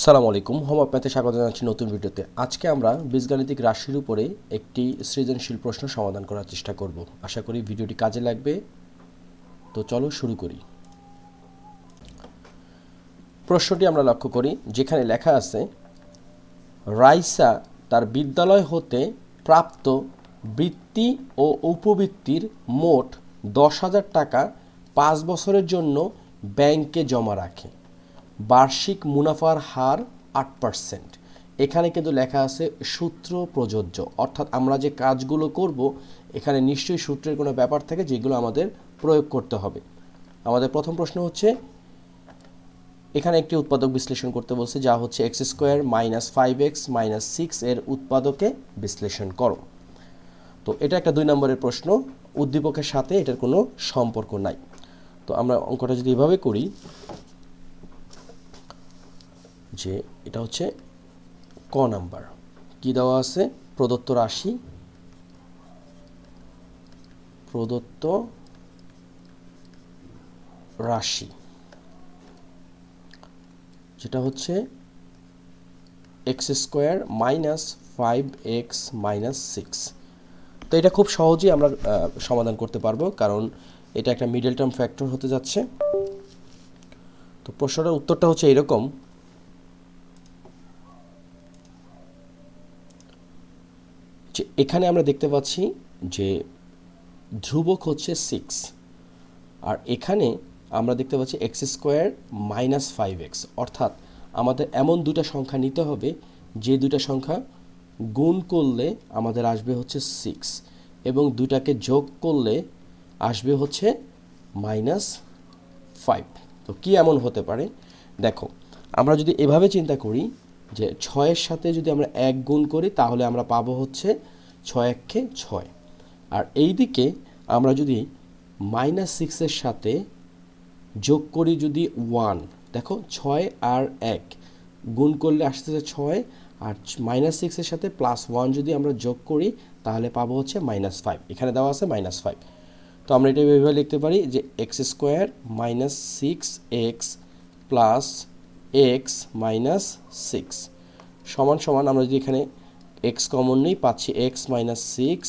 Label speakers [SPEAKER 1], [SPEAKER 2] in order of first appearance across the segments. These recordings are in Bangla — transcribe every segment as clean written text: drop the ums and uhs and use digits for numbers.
[SPEAKER 1] আসসালামু আলাইকুম, হোম ম্যাথে স্বাগত জানাচ্ছি নতুন ভিডিওতে। আজকে আমরা বীজগাণিতিক রাশির উপরে একটি সৃজনশীল প্রশ্ন সমাধান করার চেষ্টা করব। আশা করি ভিডিওটি কাজে লাগবে। তো চলো শুরু করি। প্রশ্নটি আমরা লক্ষ্য করি, যেখানে লেখা আছে রাইসা তার বিদ্যালয় হতে প্রাপ্ত বৃত্তি ও উপবৃত্তির মোট 10,000 টাকা 5 বছরের জন্য ব্যাংকে জমা রাখে। বার্ষিক মুনাফার হার 8%। এখানে কিন্তু লেখা আছে সূত্র প্রযোজ্য, অর্থাৎ আমরা যে কাজগুলো করব এখানে নিশ্চয়ই সূত্রের কোনো ব্যাপার থাকে যেগুলো আমাদের প্রয়োগ করতে হবে। আমাদের প্রথম প্রশ্ন হচ্ছে, এখানে একটি উৎপাদক বিশ্লেষণ করতে বলছে, যা হচ্ছে x² - 5x - 6 এর উৎপাদকে বিশ্লেষণ করো। তো এটা একটা 2 নম্বরের প্রশ্ন, উদ্দীপকের সাথে এটার কোনো সম্পর্ক নাই। তো আমরা অঙ্কটা যদি এভাবে করি, যে এটা হচ্ছে ক নাম্বার, কি দেওয়া আছে, প্রদত্ত রাশি যেটা হচ্ছে x² - 5x - 6। তো এটা খুব সহজেই আমরা সমাধান করতে পারবো, কারণ এটা একটা মিডল টার্ম ফ্যাক্টর হতে যাচ্ছে। তো প্রশ্নটার উত্তরটা হচ্ছে এরকম, যে এখানে আমরা দেখতে পাচ্ছি যে ধ্রুবক হচ্ছে 6, আর এখানে আমরা দেখতে পাচ্ছি x² - 5x, অর্থাৎ আমাদের এমন দুটো সংখ্যা নিতে হবে যে দুটো সংখ্যা গুণ করলে আমাদের আসবে হচ্ছে 6 এবং দুটাকে যোগ করলে আসবে হচ্ছে -5। তো কি এমন হতে পারে? দেখো, আমরা যদি এভাবে চিন্তা করি যে 6-এর সাথে যদি আমরা 1 গুণ করি তাহলে আমরা পাবো হচ্ছে 6 × 6, আর এই দিকে আমরা যদি -6-এর সাথে যোগ করি যদি 1, দেখো 6 আর 1 গুণ করলে আসতেছে 6, আর -6-এর সাথে +1 যদি আমরা যোগ করি তাহলে পাবো হচ্ছে -5। এখানে দেওয়া আছে -5। তো আমরা এটা এভাবে লিখতে পারি যে x² - 6x + x - 6 সমান সমান, আমরা যদি এখানে x কমন নেই পাচ্ছি x - 6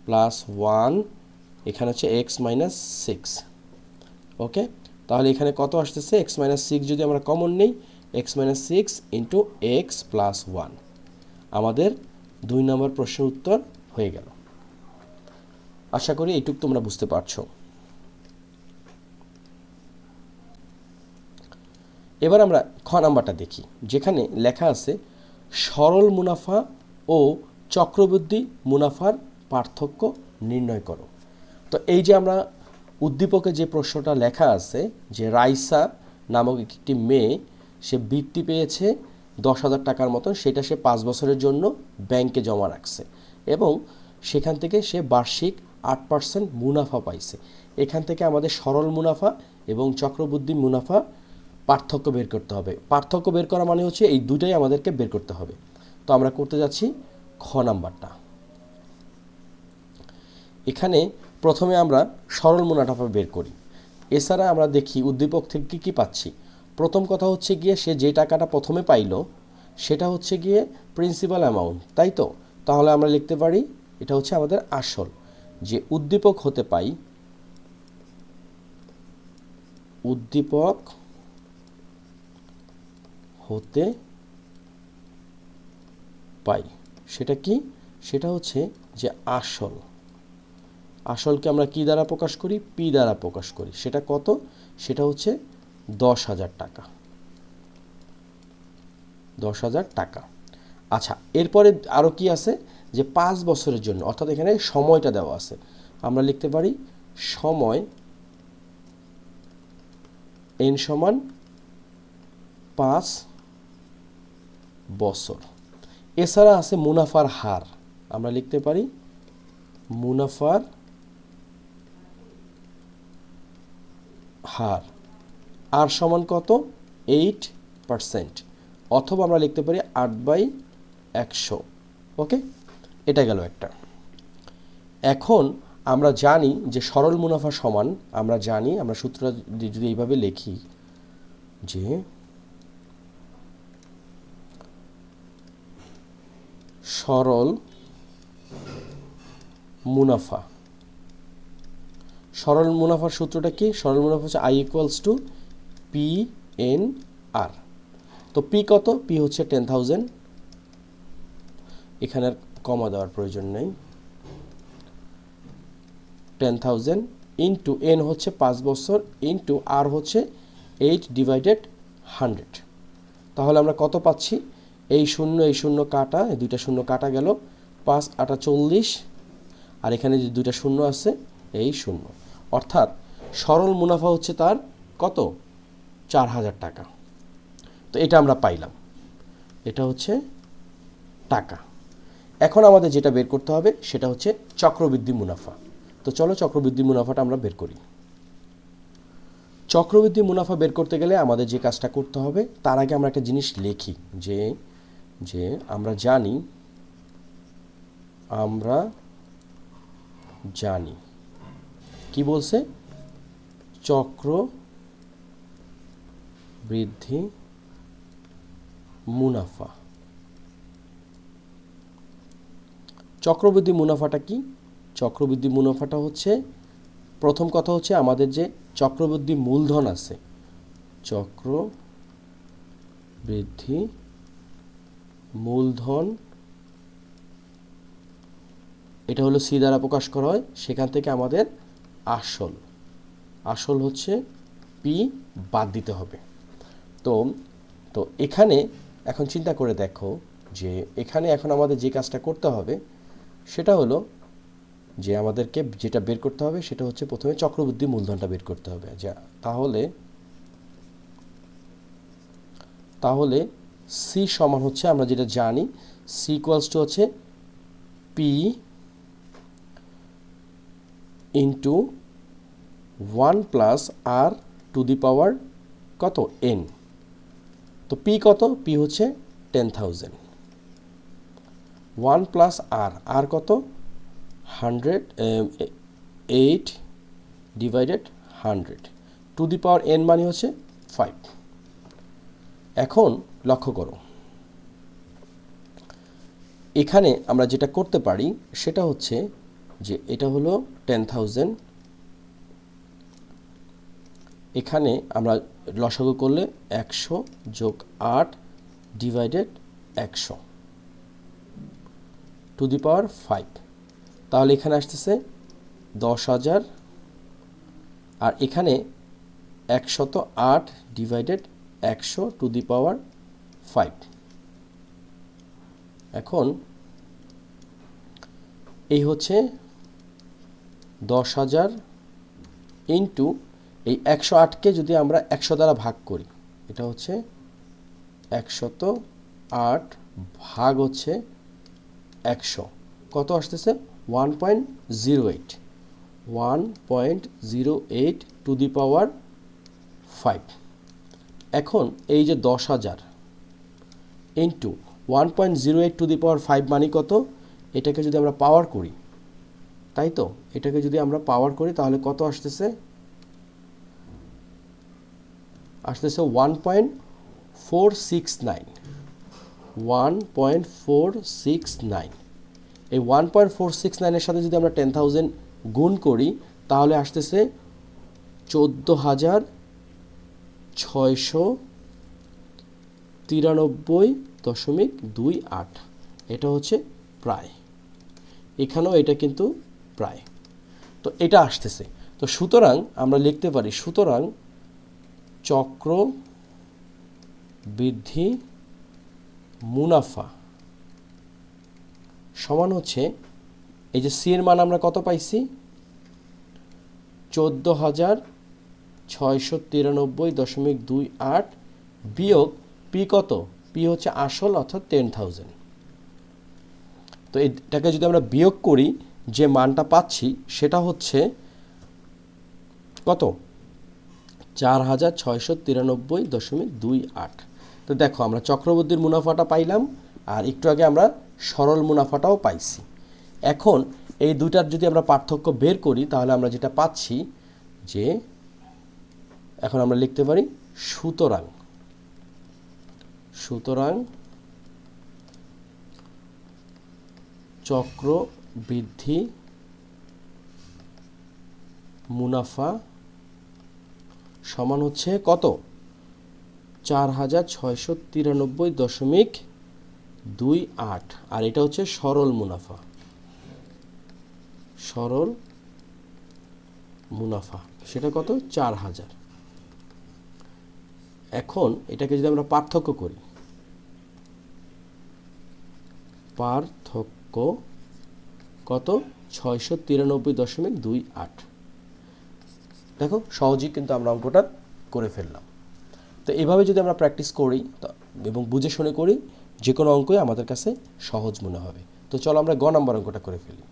[SPEAKER 1] + 1, এখানে হচ্ছে x - 6। ওকে, তাহলে এখানে কত আসতেছে, x - 6 যদি আমরা কমন নেই, x - 6 × x + 1, আমাদের 2 নম্বর প্রশ্নের উত্তর হয়ে গেল। আশা করি এইটুকু তোমরা বুঝতে পারছো। এবার আমরা খ নাম্বারটা দেখি, যেখানে লেখা আছে সরল মুনাফা ও চক্রবৃদ্ধি মুনাফার পার্থক্য নির্ণয় করো। তো এই যে আমরা উদ্দীপকে যে প্রশ্নটা লেখা আছে, যে রাইসা নামক একটি মেয়ে, সে বৃত্তি পেয়েছে 10,000 টাকার মতো, সেটা সে 5 বছরের জন্য ব্যাংকে জমা রাখছে এবং সেখান থেকে সে বার্ষিক 8% মুনাফা পাইছে। এখান থেকে আমাদের সরল মুনাফা এবং চক্রবৃদ্ধি মুনাফা পার্থক্য বের করতে হবে। পার্থক্য বের করা মানে হচ্ছে এই দুটাই আমাদেরকে বের করতে হবে। তো আমরা করতে যাচ্ছি খ নাম্বারটা। এখানে প্রথমে আমরা সরল মুনাফা বের করি। এছাড়া আমরা দেখি উদ্দীপক থেকে কী পাচ্ছি। প্রথম কথা হচ্ছে গিয়ে সে যে টাকাটা প্রথমে পাইল সেটা হচ্ছে গিয়ে প্রিন্সিপাল অ্যামাউন্ট, তাই তো? তাহলে আমরা লিখতে পারি এটা হচ্ছে আমাদের আসল। যে উদ্দীপক হতে পাই, উদ্দীপক হতে পাই, সেটা কি? সেটা হচ্ছে যে আসল। আসলকে আমরা কি দ্বারা প্রকাশ করি? পি দ্বারা প্রকাশ করি। সেটা কত? সেটা হচ্ছে 10,000 টাকা। 10,000 টাকা। আচ্ছা, এরপরে আরও কি আছে, যে 5 বছরের জন্য, অর্থাৎ এখানে সময়টা দেওয়া আছে। আমরা লিখতে পারি সময় n = 5 বছর। এছাড়া আছে মুনাফার হার, আমরা লিখতে পারি মুনাফার হার, আর সমান কত? 8%, অথবা আমরা লিখতে পারি 8/100। ওকে, এটা গেল একটা। এখন আমরা জানি যে সরল মুনাফা সমান, আমরা জানি, আমরা সূত্রটা যদি এইভাবে লিখি, যে সরল মুনাফা। সরল মুনাফার সূত্রটা কি? সরল মুনাফা হচ্ছে I = PNR। তো পি কত? পি হচ্ছে 10,000, এখানে আর কমা দেওয়ার প্রয়োজন নেই। 10,000 ইন্টু এন হচ্ছে 5 বছর ইন্টু আর হচ্ছে 8/100। তাহলে আমরা কত পাচ্ছি? এই শূন্য কাটা, এই দুইটা শূন্য কাটা গেল, 5 8 40, আর এখানে যে দুইটা শূন্য আছে এই শূন্য, অর্থাৎ সরল মুনাফা হচ্ছে তার কত? 4,000 টাকা। তো এটা আমরা পাইলাম, এটা হচ্ছে টাকা। এখন আমাদের যেটা বের করতে হবে সেটা হচ্ছে চক্রবৃদ্ধি মুনাফা। তো চলো চক্রবৃদ্ধি মুনাফাটা আমরা বের করি। চক্রবৃদ্ধি মুনাফা বের করতে গেলে আমাদের যে কাজটা করতে হবে, তার আগে আমরা একটা জিনিস লিখি, যে আমরা জানি কি বলছে? চক্রবৃদ্ধি মুনাফা। চক্রবৃদ্ধি মুনাফাটা কি? চক্রবৃদ্ধি মুনাফাটা হচ্ছে, প্রথম কথা হচ্ছে আমাদের যে চক্রবৃদ্ধি মূলধন আছে, চক্রবৃদ্ধি মূলধন, এটা হলো সি দ্বারা প্রকাশ করা হয়, সেখান থেকে আমাদের আসল হচ্ছে পি বাদ দিতে হবে। তো এখানে এখন চিন্তা করে দেখো যে এখানে এখন আমাদের যে কাজটা করতে হবে সেটা হলো যে আমাদেরকে যেটা বের করতে হবে সেটা হচ্ছে প্রথমে চক্রবৃদ্ধি মূলধনটা বের করতে হবে। তাহলে সি সমান হচ্ছে, আমরা যেটা জানি, সি ইকুয়ালস টু হচ্ছে P into 1 plus R to the power কত? এন। তো পি কত? পি হচ্ছে 10,000, 1 প্লাস আর কত? 8/100 টু দি পাওয়ার এন মানে হচ্ছে 5। এখন লক্ষ্য করো, এখানে আমরা যেটা করতে পারি সেটা হচ্ছে যে এটা হলো 10,000, এখানে আমরা লসাগু করলে 100 যোগ 8/100 টু দি পাওয়ার 5, তাহলে এখানে আসতেছে 10,000, আর এখানে 108/100 টু দি পাওয়ার 5। এখন এই হচ্ছে 10,000 ইন্টু এই 108কে যদি আমরা 100 দ্বারা ভাগ করি, এটা হচ্ছে 108 ভাগ হচ্ছে 100, কত আসতেছে? 1.08 টু দি পাওয়ার 5। এখন এই যে 10,000 ইন্টু 1.08 টু দি পাওয়ার 5 মানে কত? এটাকে যদি আমরা পাওয়ার করি, তাই তো, এটাকে যদি আমরা পাওয়ার করি তাহলে কত আসতেছে? 1.469। এই 1.469 এর সাথে যদি আমরা 10,000 গুণ করি তাহলে আসতেছে 14,693.28। এটা হচ্ছে প্রায়, এখানেও এটা কিন্তু প্রায়, তো এটা আসতেছে। তো সুতরাং আমরা লিখতে পারি, সুতরাং চক্রবৃদ্ধি মুনাফা সমান হচ্ছে, এই যে সি এর মান আমরা কত পাইছি? 14,693.28 বিয়োগ পি কত? পি হচ্ছে আসল, অর্থাৎ 10,000। তো এটাকে যদি আমরা বিয়োগ করি, যে মানটা পাচ্ছি সেটা হচ্ছে কত? 4,693.28। তো দেখো আমরা চক্রবৃদ্ধির মুনাফাটা পাইলাম, আর একটু আগে আমরা সরল মুনাফাটাও পাইছি। এখন এই দুইটার যদি আমরা পার্থক্য বের করি তাহলে আমরা যেটা পাচ্ছি যে এখন আমরা লিখতে পারি সুতরাং চক্রবৃদ্ধি মুনাফা সমান হচ্ছে কত 4693.28 আর এটা হচ্ছে সরল মুনাফা সেটা কত 4000। এখন এটাকে যদি আমরা পার্থক্য করি পার্থক্য কত 693.28 দেখো সহজেই কিন্তু আমরা অঙ্কটা করে ফেললাম। তো এভাবে যদি আমরা প্র্যাকটিস করি এবং বুঝে শুনে করি যে কোনো অঙ্কই আমাদের কাছে সহজ মনে হবে। তো চলো আমরা গ নাম্বার অঙ্কটা করে ফেলি।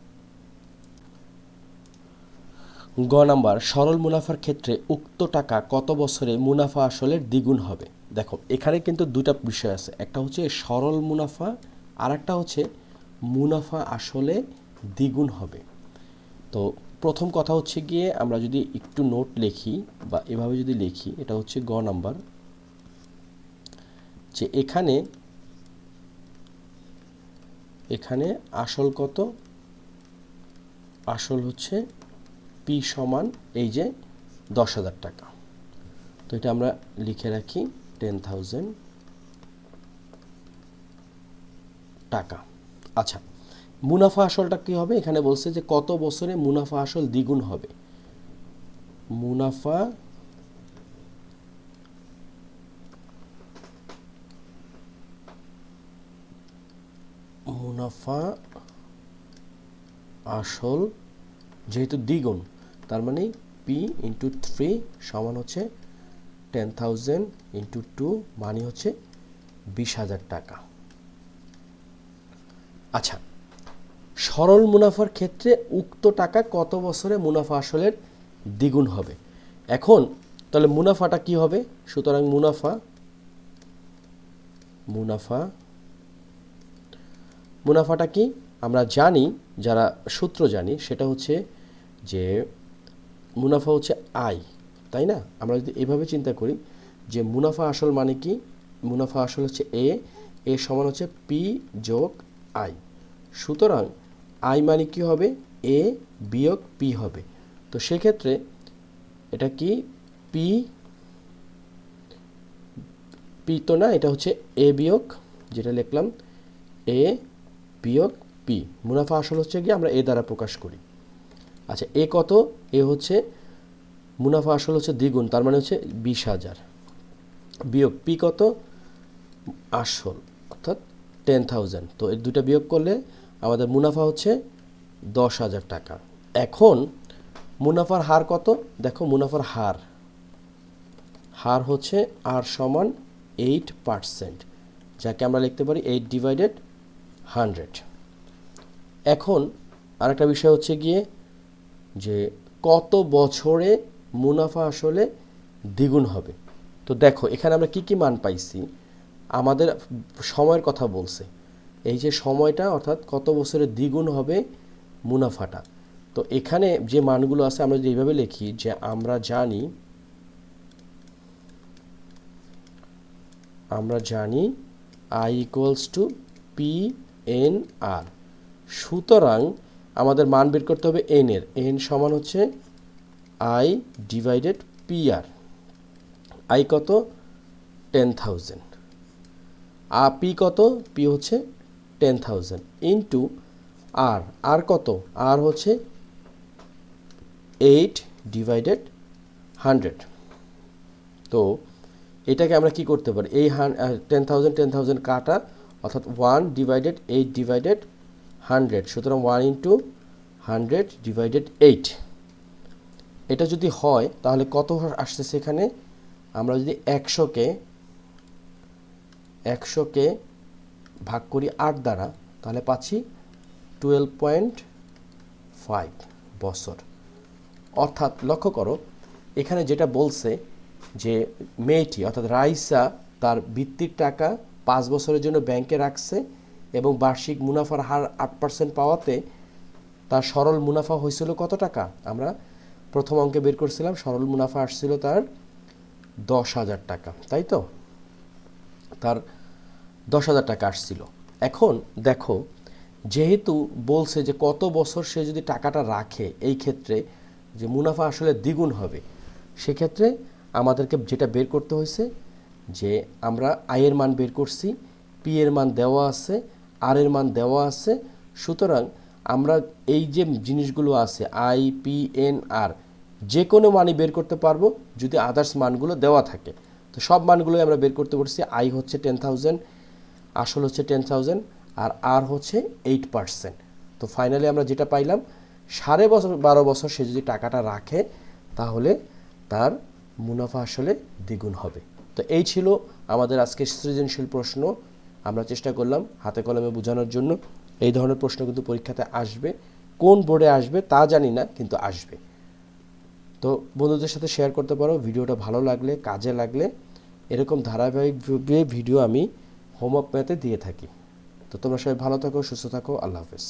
[SPEAKER 1] গ নাম্বার সরল মুনাফার ক্ষেত্রে উক্ত টাকা কত বছরে মুনাফা আসলের দ্বিগুণ হবে। দেখো এখানে কিন্তু দুটা বিষয় আছে, একটা হচ্ছে সরল মুনাফা আর একটা হচ্ছে মুনাফা আসলে দ্বিগুণ হবে। তো প্রথম কথা হচ্ছে গিয়ে আমরা যদি একটু নোট লিখি বা এভাবে যদি লিখি, এটা হচ্ছে গ নাম্বার, যে এখানে আসল কত, আসল হচ্ছে পি সমান এই যে 10,000 টাকা। তো এটা আমরা লিখে রাখি 10,000 টাকা। আচ্ছা মুনাফা আসলটা কি হবে, এখানে বলছে যে কত বছরে মুনাফা আসল দ্বিগুণ হবে। মুনাফা আসল যেহেতু দ্বিগুণ তার মানে পি ইন্টু 3 সমান হচ্ছে 10,000 ইন্টু 2 মানে হচ্ছে 20,000 টাকা। আচ্ছা সরল মুনাফার ক্ষেত্রে উক্ত টাকা কত বছরে মুনাফা আসলের দ্বিগুণ হবে। এখন তাহলে মুনাফাটা কি হবে, সুতরাং মুনাফাটা কি আমরা জানি, যারা সূত্র জানি সেটা হচ্ছে যে মুনাফা হচ্ছে আয়, তাই না? আমরা যদি এভাবে চিন্তা করি যে মুনাফা আসল মানে কি, মুনাফা আসল হচ্ছে এ সমান হচ্ছে পি যোগ আই। সুতরাং আই মানে কি হবে, এ বিয়োগ পি হবে। তো সেক্ষেত্রে এটা কি পি তো না, এটা হচ্ছে এ বিয়োগ, যেটা লিখলাম এ বিয়োগ পি। মুনাফা আসল হচ্ছে কি আমরা এ দ্বারা প্রকাশ করি। আচ্ছা এ কত, এ হচ্ছে মুনাফা আসল হচ্ছে দ্বিগুণ তার মানে হচ্ছে 20,000 বিয়োগ পি কত আসল অর্থাৎ 10,000। তো এই দুটা বিয়োগ করলে আমাদের মুনাফা হচ্ছে 10,000 টাকা। এখন মুনাফার হার কত, দেখো মুনাফার হার হচ্ছে আর সমান 8%, যাকে আমরা লিখতে পারি 8/100। এখন আরেকটা বিষয় হচ্ছে গিয়ে যে কত বছরে মুনাফা আসলে দ্বিগুণ হবে। তো দেখো এখানে আমরা কি মান পাইছি, আমাদের সময়ের কথা বলছে, এই যে সময়টা অর্থাৎ কত বছরে দ্বিগুণ হবে মুনাফাটা। তো এখানে যে মানগুলো আছে আমরা যদি এইভাবে লিখি যে আমরা জানি I equals to P N R. সুতরাং আমাদের মান বের করতে হবে এন সমান হচ্ছে I divided P R. I কত 10,000 আর পি কত, পি হচ্ছে 10,000 ইন্টু আর কত, আর হচ্ছে 8/100। তো এটাকে আমরা কি করতে পারি, এই 10,000 কাটা অর্থাৎ 1/8/100, সুতরাং 1 ইন্টু 100/8। এটা যদি হয় তাহলে কত আসতেছে এখানে, আমরা যদি 100কে ভাগ করি 8 দ্বারা তাহলে পাচ্ছি 12.5 বছর। অর্থাৎ লক্ষ্য করো এখানে যেটা বলছে যে মেয়েটি অর্থাৎ রাইসা তার বৃত্তির টাকা 5 বছরের জন্য ব্যাংকে রাখছে এবং বার্ষিক মুনাফার হার 8% পাওয়াতে তার সরল মুনাফা হয়েছিল কত টাকা, আমরা প্রথম অঙ্কে বের করছিলাম সরল মুনাফা আসছিল তার 10,000 টাকা, তাই তো তার 10,000 টাকা আসছিল। এখন দেখো যেহেতু বলছে যে কত বছর সে যদি টাকাটা রাখে এই ক্ষেত্রে যে মুনাফা আসলে দ্বিগুণ হবে, সেক্ষেত্রে আমাদেরকে যেটা বের করতে হয়েছে যে আমরা আয়ের মান বের করছি, পি এর মান দেওয়া আছে, আর এর মান দেওয়া আছে। সুতরাং আমরা এই যে জিনিসগুলো আছে আই, পি, এন, আর, যে কোনো মানই বের করতে পারবো যদি আদার্স মানগুলো দেওয়া থাকে। তো সব মানগুলোই আমরা বের করতে পারছি। আই হচ্ছে 10,000, আসল হচ্ছে 10,000, আর হচ্ছে 8%। তো ফাইনালি আমরা যেটা পাইলাম 12.5 বছর সে যদি টাকাটা রাখে তাহলে তার মুনাফা আসলে দ্বিগুণ হবে। তো এই ছিল আমাদের আজকের সৃজনশীল প্রশ্ন। আমরা চেষ্টা করলাম হাতে কলমে বোঝানোর জন্য। এই ধরনের প্রশ্ন কিন্তু পরীক্ষাতে আসবে, কোন বোর্ডে আসবে তা জানি না, কিন্তু আসবে। তো বন্ধুদের সাথে শেয়ার করতে পারো ভিডিওটা ভালো লাগলে, কাজে লাগলে। এরকম ধারাবাহিক ভিডিও আমি হোমওয়ার্ক ম্যাথে দিয়ে থাকি। তো তোমরা সবাই ভালো থাকো, সুস্থ থাকো। আল্লাহ হাফেজ।